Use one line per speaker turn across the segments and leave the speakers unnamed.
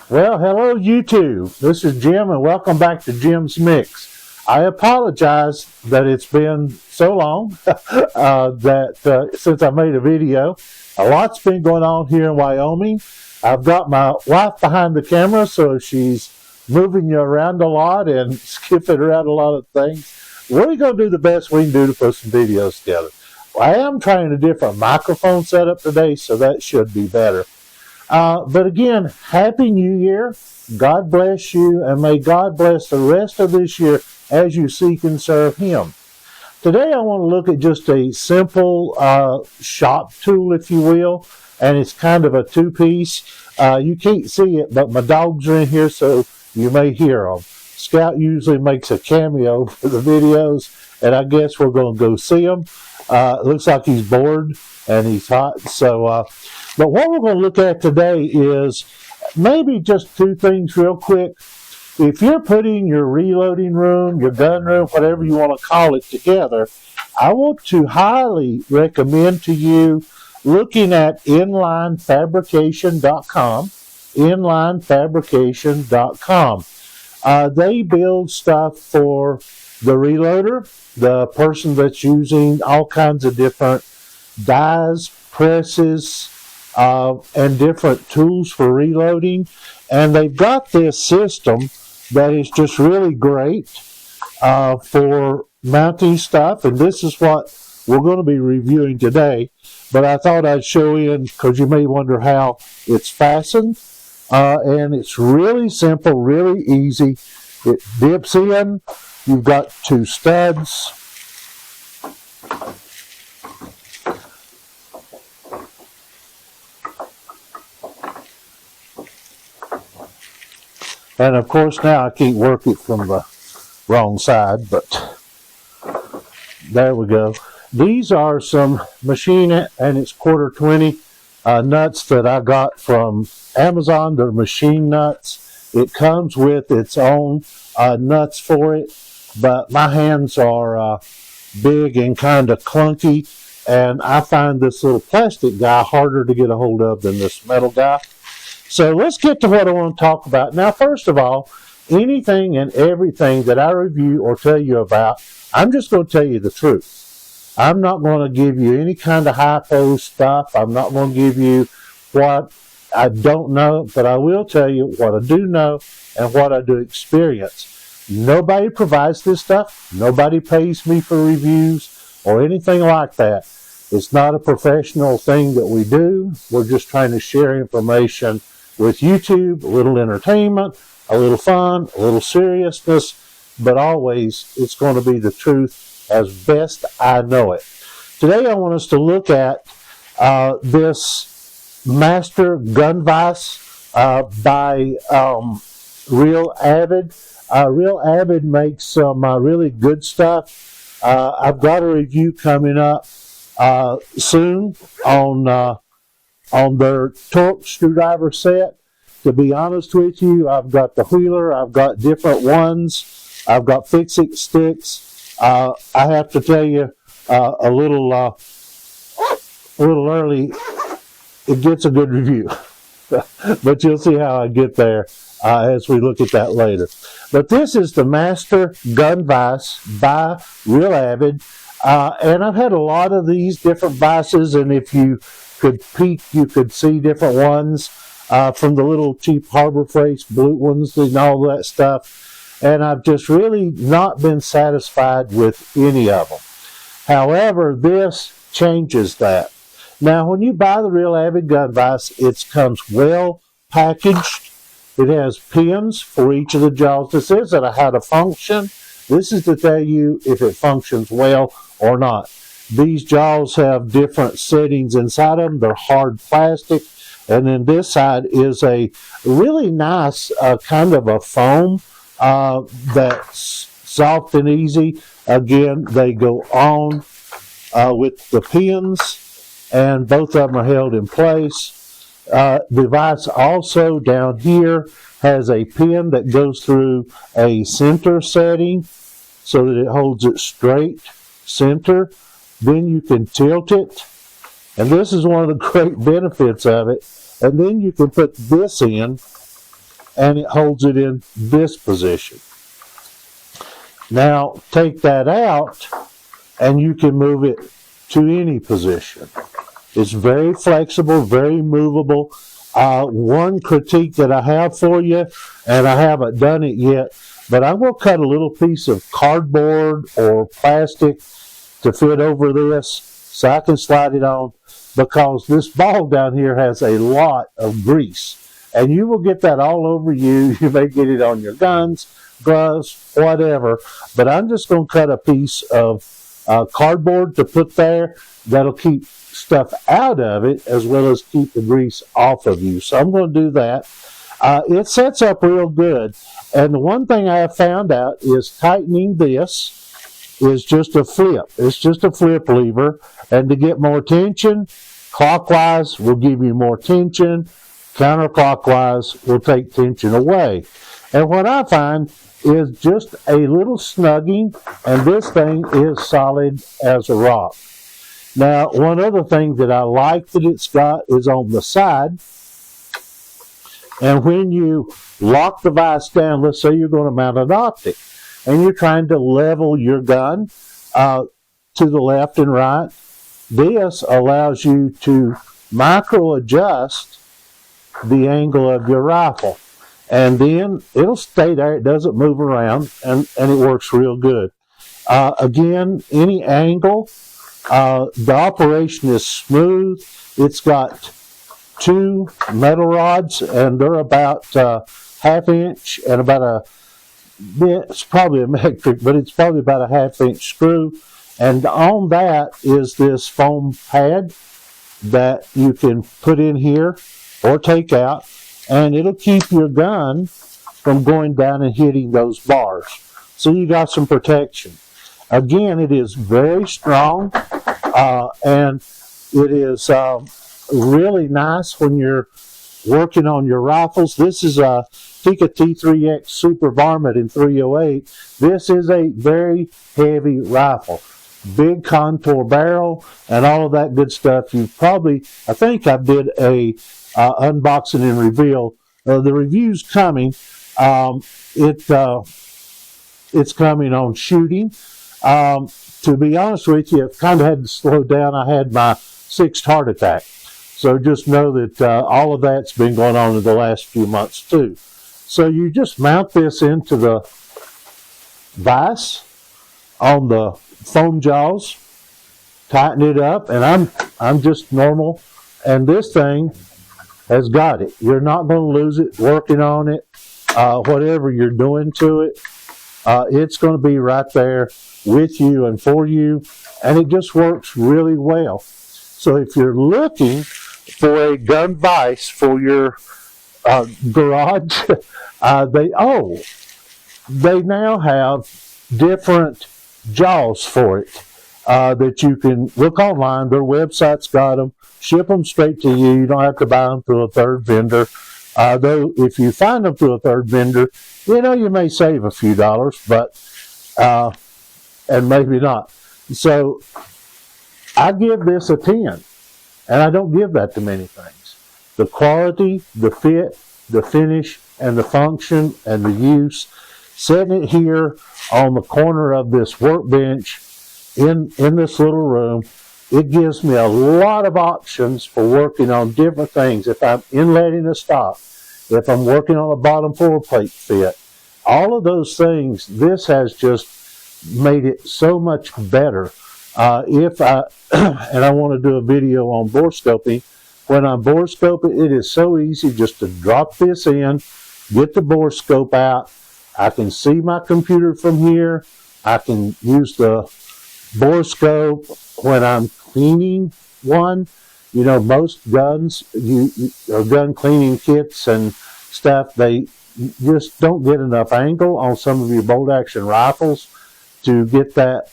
Well, hello YouTube. This is Jim and welcome back to Jim's Mix. I apologize that it's been so long since I made a video. A lot's been going on here in Wyoming. I've got my wife behind the camera, so she's moving you around a lot and skipping around a lot of things. We're going to do the best we can do to put some videos together. I am trying a different microphone setup today, so that should be better. But again, Happy New Year. God bless you, and may God bless the rest of this year as you seek and serve Him. Today I want to look at just a simple shop tool, if you will, and it's kind of a two-piece. You can't see it, but my dogs are in here, so you may hear them. Scout usually makes a cameo for the videos, and I guess we're going to go see him. It looks like he's bored and he's hot, so... But what we're going to look at today is maybe just two things real quick. If you're putting your reloading room, your gun room, whatever you want to call it together, I want to highly recommend to you looking at inlinefabrication.com. Inlinefabrication.com. They build stuff for the reloader, the person that's using all kinds of different dies, presses, and different tools for reloading, and they've got this system that is just really great for mounting stuff, and this is what we're going to be reviewing today. But I thought I'd show you, because you may wonder how it's fastened, and it's really simple, really easy. It dips in. You've got two studs. And of course now I can't work it from the wrong side, but there we go. These are some machine, and it's 1/4 20 nuts that I got from Amazon. They're machine nuts. It comes with its own nuts for it, but my hands are big and kind of clunky, and I find this little plastic guy harder to get a hold of than this metal guy. So let's get to what I want to talk about. Now, first of all, anything and everything that I review or tell you about, I'm just going to tell you the truth. I'm not going to give you any kind of hypo stuff. I'm not going to give you what I don't know, but I will tell you what I do know and what I do experience. Nobody provides this stuff. Nobody pays me for reviews or anything like that. It's not a professional thing that we do. We're just trying to share information with YouTube, a little entertainment, a little fun, a little seriousness, but always it's going to be the truth as best I know it. Today I want us to look at this Master Gun Vise by Real Avid. Real Avid makes some really good stuff. I've got a review coming up soon on their torque screwdriver set. To be honest with you, I've got the Wheeler, I've got different ones, I've got fix-it sticks. I have to tell you a little early, it gets a good review. But you'll see how I get there as we look at that later. But this is the Master Gun Vise by Real Avid. And I've had a lot of these different vices, and if you could peek, you could see different ones from the little cheap Harbor Freight blue ones and all that stuff. And I've just really not been satisfied with any of them. However, this changes that. Now, when you buy the Real Avid Gun Vise, it comes well packaged. It has pins for each of the jaws. This isn't how to function. This is to tell you if it functions well or not. These jaws have different settings inside them. They're hard plastic. And then this side is a really nice kind of a foam that's soft and easy. Again, they go on with the pins, and both of them are held in place. The vise also down here has a pin that goes through a center setting so that it holds it straight center. Then you can tilt it, and this is one of the great benefits of it. And then you can put this in and it holds it in this position. Now take that out and you can move it to any position. It's very flexible, very movable. One critique that I have for you, and I haven't done it yet, but I'm going to cut a little piece of cardboard or plastic to fit over this so I can slide it on, because this ball down here has a lot of grease. And you will get that all over you. You may get it on your guns, gloves, whatever. But I'm just going to cut a piece of cardboard to put there that'll keep stuff out of it as well as keep the grease off of you. So I'm going to do that. It sets up real good. And the one thing I have found out is tightening this is just a flip. It's just a flip lever. And to get more tension, clockwise will give you more tension. Counterclockwise will take tension away. And what I find is just a little snugging, and this thing is solid as a rock. Now, one other thing that I like that it's got is on the side. And when you lock the vise down, let's say you're going to mount an optic, and you're trying to level your gun to the left and right, this allows you to micro adjust the angle of your rifle. And then it'll stay there. It doesn't move around, and it works real good. Again, any angle, the operation is smooth. It's got 2 metal rods, and they're about ½ inch and about it's probably a metric, but it's probably about a ½ inch screw. And on that is this foam pad that you can put in here or take out, and it'll keep your gun from going down and hitting those bars. So you got some protection. Again, it is very strong, and it is really nice when you're working on your rifles. This is a Tika T3X Super Varmint in 308. This is a very heavy rifle. Big contour barrel and all of that good stuff. You probably, I think I did a unboxing and reveal. The review's coming. It's coming on shooting. To be honest with you, I've kind of had to slow down. I had my 6th heart attack. So just know that all of that's been going on in the last few months too. So you just mount this into the vise on the foam jaws, tighten it up, and I'm just normal. And this thing has got it. You're not going to lose it working on it. Whatever you're doing to it, it's going to be right there with you and for you, and it just works really well. So if you're looking for a gun vise for your garage, they now have different jaws for it that you can look online. Their website's got them. Ship them straight to you. You don't have to buy them through a third vendor. Though if you find them through a third vendor, you may save a few dollars, but and maybe not. So I give this a 10, and I don't give that to many things. The quality, the fit, the finish, and the function and the use. Setting it here on the corner of this workbench in this little room, it gives me a lot of options for working on different things. If I'm inletting a stock, if I'm working on a bottom floor plate fit, all of those things, this has just made it so much better. And I want to do a video on bore scoping. When I'm bore scoping, it is so easy just to drop this in, get the bore scope out. I can see my computer from here. I can use the bore scope when I'm cleaning one. Most guns, or gun cleaning kits and stuff, they just don't get enough angle on some of your bolt action rifles to get that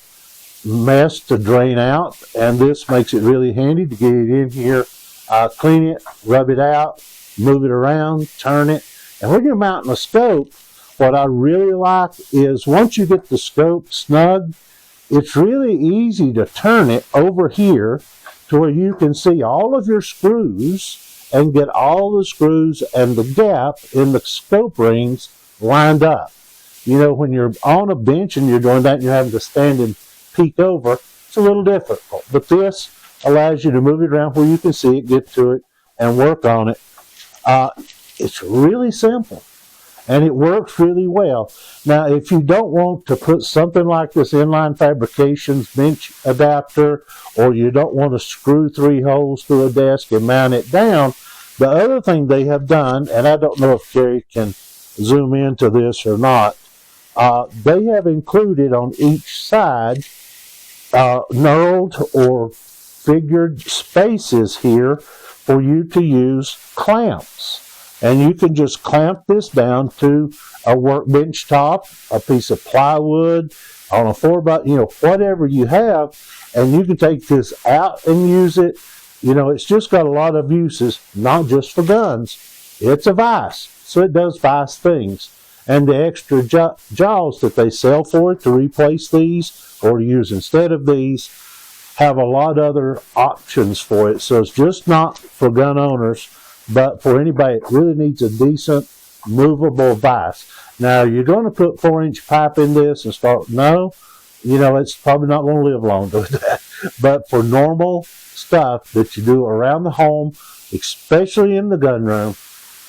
mess to drain out. And this makes it really handy to get it in here, clean it, rub it out, move it around, turn it. And when you're mounting a scope, what I really like is once you get the scope snug, it's really easy to turn it over here to where you can see all of your screws and get all the screws and the gap in the scope rings lined up. You know, when you're on a bench and you're doing that and you're having to stand and peek over, it's a little difficult. But this allows you to move it around where you can see it, get to it, and work on it. It's really simple, and it works really well. Now, if you don't want to put something like this Inline Fabrications bench adapter, or you don't want to screw 3 holes through a desk and mount it down, the other thing they have done, and I don't know if Carrie can zoom into this or not, they have included on each side knurled or figured spaces here for you to use clamps. And you can just clamp this down to a workbench top, a piece of plywood, on a 4x, whatever you have, and you can take this out and use it. You know, it's just got a lot of uses, not just for guns. It's a vise, so it does vise things. And the extra jaws that they sell for it to replace these or to use instead of these have a lot of other options for it. So it's just not for gun owners, but for anybody that really needs a decent movable vise. Now, you're going to put 4-inch pipe in this and start, no, it's probably not going to live long doing that. But for normal stuff that you do around the home, especially in the gun room,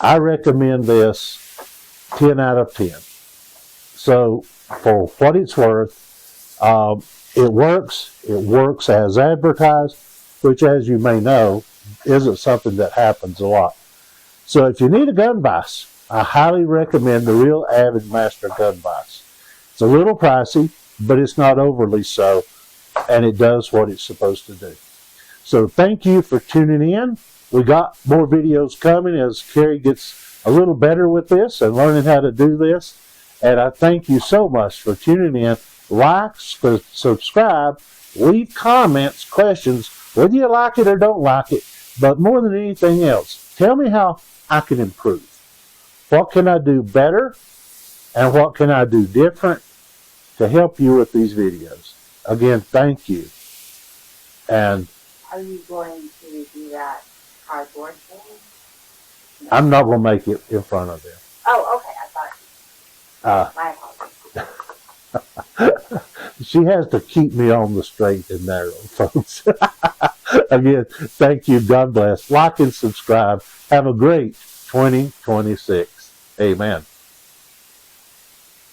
I recommend this 10 out of 10. So for what it's worth, it works as advertised, which, as you may know, isn't something that happens a lot. So if you need a gun vise, I highly recommend the Real Avid Master Gun Vise. It's a little pricey, but it's not overly so, and it does what it's supposed to do. So thank you for tuning in. We got more videos coming as Carrie gets a little better with this and learning how to do this. And I thank you so much for tuning in. Like, subscribe, leave comments, questions, whether you like it or don't like it. But more than anything else, tell me how I can improve. What can I do better? And what can I do different to help you with these videos? Again, thank you. And
are you going to do that cardboard thing? No.
I'm not going to make it in front of them.
Oh, okay. I thought. My apologies.
She has to keep me on the straight and narrow, folks. Again, thank you. God bless. Like and subscribe. Have a great 2026. Amen.